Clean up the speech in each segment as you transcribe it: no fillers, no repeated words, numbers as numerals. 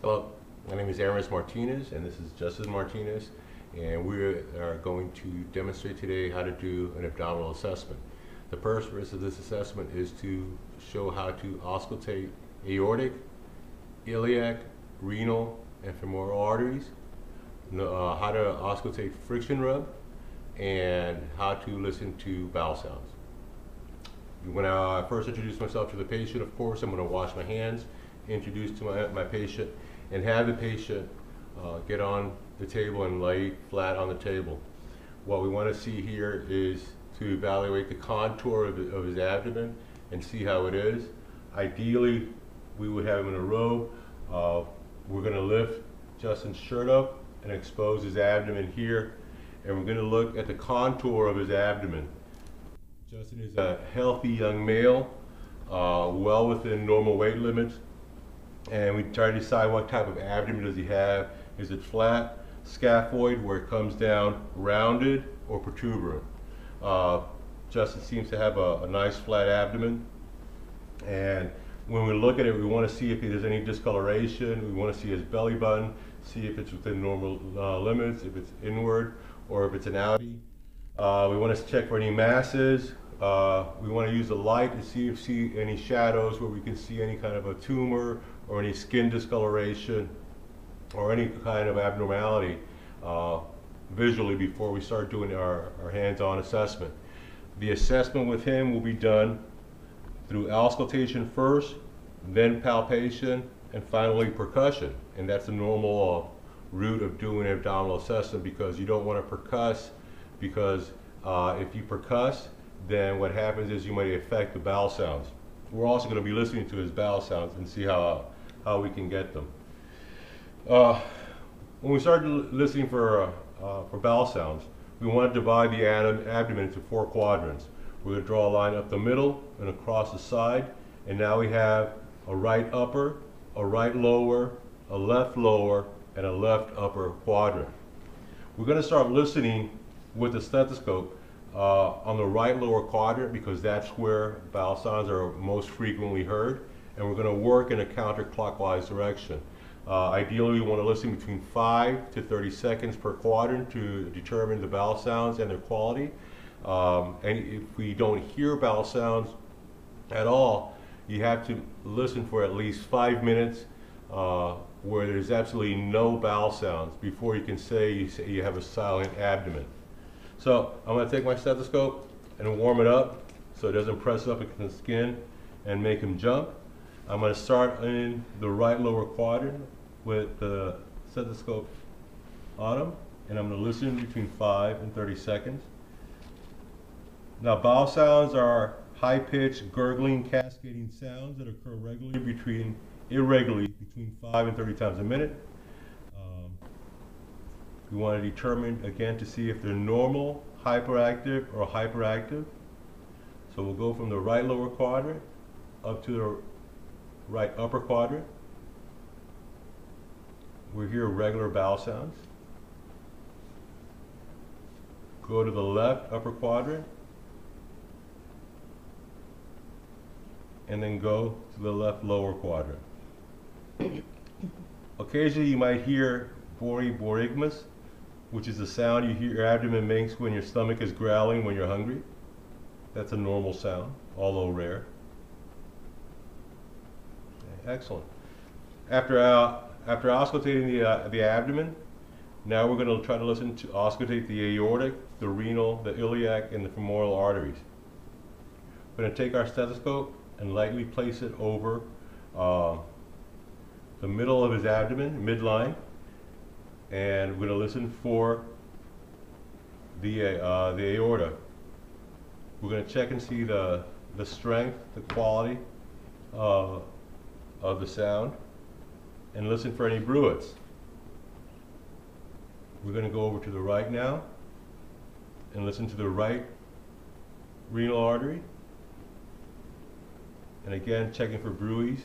Hello, my name is Aramis Martinez, and this is Justice Martinez, and we are going to demonstrate today how to do an abdominal assessment. The purpose of this assessment is to show how to auscultate aortic, iliac, renal, and femoral arteries, how to auscultate friction rub, and how to listen to bowel sounds. When I first introduce myself to the patient, of course, I'm going to wash my hands, introduce to my patient, and have the patient get on the table and lay flat on the table. What we want to see here is to evaluate the contour of his abdomen and see how it is. Ideally, we would have him in a row. We're going to lift Justin's shirt up and expose his abdomen here, and we're going to look at the contour of his abdomen. Justin is a healthy young male, well within normal weight limits, and we try to decide what type of abdomen does he have. Is it flat, scaphoid, where it comes down, rounded, or protuberant? Justin seems to have a nice flat abdomen, and when we look at it, we want to see if there's any discoloration. We want to see his belly button, see if it's within normal limits, if it's inward, or if it's an outie. We want to check for any masses. We want to use the light to see any shadows where we can see any kind of a tumor or any skin discoloration or any kind of abnormality visually before we start doing our hands-on assessment. The assessment with him will be done through auscultation first, then palpation, and finally percussion. And that's the normal route of doing an abdominal assessment, because you don't want to percuss, because if you percuss, then what happens is you might affect the bowel sounds. We're also going to be listening to his bowel sounds and see how we can get them. When we start listening for bowel sounds, we want to divide the abdomen into 4 quadrants. We're going to draw a line up the middle and across the side, and now we have a right upper, a right lower, a left lower, and a left upper quadrant. We're going to start listening with the stethoscope on the right lower quadrant, because that's where bowel sounds are most frequently heard, and we're going to work in a counterclockwise direction. Ideally, we want to listen between 5 to 30 seconds per quadrant to determine the bowel sounds and their quality. And if we don't hear bowel sounds at all, you have to listen for at least 5 minutes where there's absolutely no bowel sounds before you can say you have a silent abdomen. So I'm going to take my stethoscope and warm it up so it doesn't press up against the skin and make him jump. I'm going to start in the right lower quadrant with the stethoscope on him, and I'm going to listen between 5 and 30 seconds. Now, bowel sounds are high-pitched, gurgling, cascading sounds that occur irregularly between 5 and 30 times a minute. We want to determine, again, to see if they're normal, hyperactive, or hyperactive. So we'll go from the right lower quadrant up to the right upper quadrant. We hear regular bowel sounds. Go to the left upper quadrant, and then go to the left lower quadrant. Occasionally you might hear borborygmus, which is the sound your abdomen makes when your stomach is growling when you're hungry. That's a normal sound, although rare. Okay, excellent. After auscultating the abdomen, now we're going to try to listen to auscultate the aortic, the renal, the iliac, and the femoral arteries. We're going to take our stethoscope and lightly place it over the middle of his abdomen, midline, and we're going to listen for the aorta. We're going to check and see the strength, the quality of the sound, and listen for any bruits. We're going to go over to the right now and listen to the right renal artery, and again checking for bruits.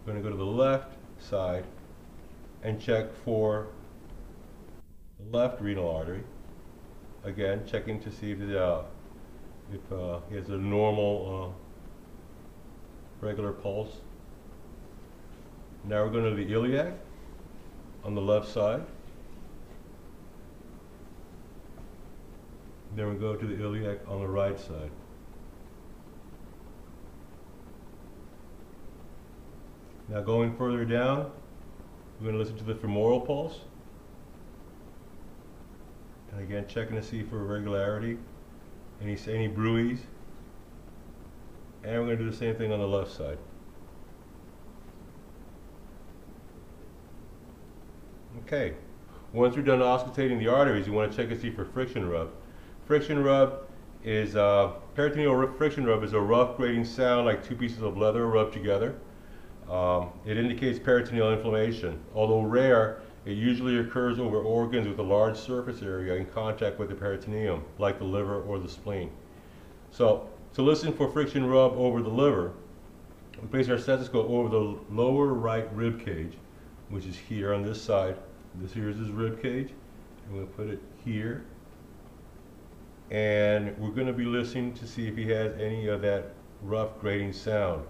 We're going to go to the left side and check for the left renal artery. Again, checking to see if he has a normal regular pulse. Now we're going to the iliac on the left side. Then we go to the iliac on the right side. Now going further down, we're going to listen to the femoral pulse. And again, checking to see for irregularity, any bruits. And we're going to do the same thing on the left side. Okay, once we're done auscultating the arteries, you want to check and see for friction rub. Friction rub is, peritoneal friction rub is a rough grating sound like two pieces of leather rubbed together. It indicates peritoneal inflammation. Although rare, it usually occurs over organs with a large surface area in contact with the peritoneum, like the liver or the spleen. So, to listen for friction rub over the liver, we place our stethoscope over the lower right rib cage, which is here on this side. This here is his rib cage, and we'll put it here. And we're going to be listening to see if he has any of that rough grating sound.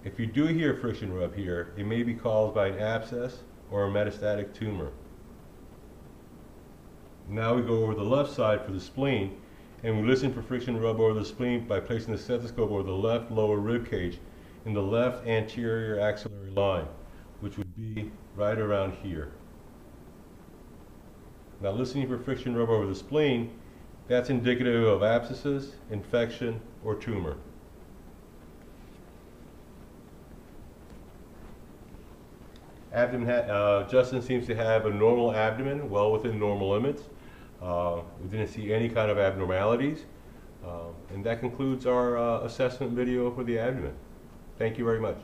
If you do hear friction rub here, it may be caused by an abscess or a metastatic tumor. Now we go over the left side for the spleen, and we listen for friction rub over the spleen by placing the stethoscope over the left lower rib cage in the left anterior axillary line, which would be right around here. Now listening for friction rub over the spleen, that's indicative of abscesses, infection, or tumor. Abdomen, Justin seems to have a normal abdomen, well within normal limits. We didn't see any kind of abnormalities. And that concludes our assessment video for the abdomen. Thank you very much.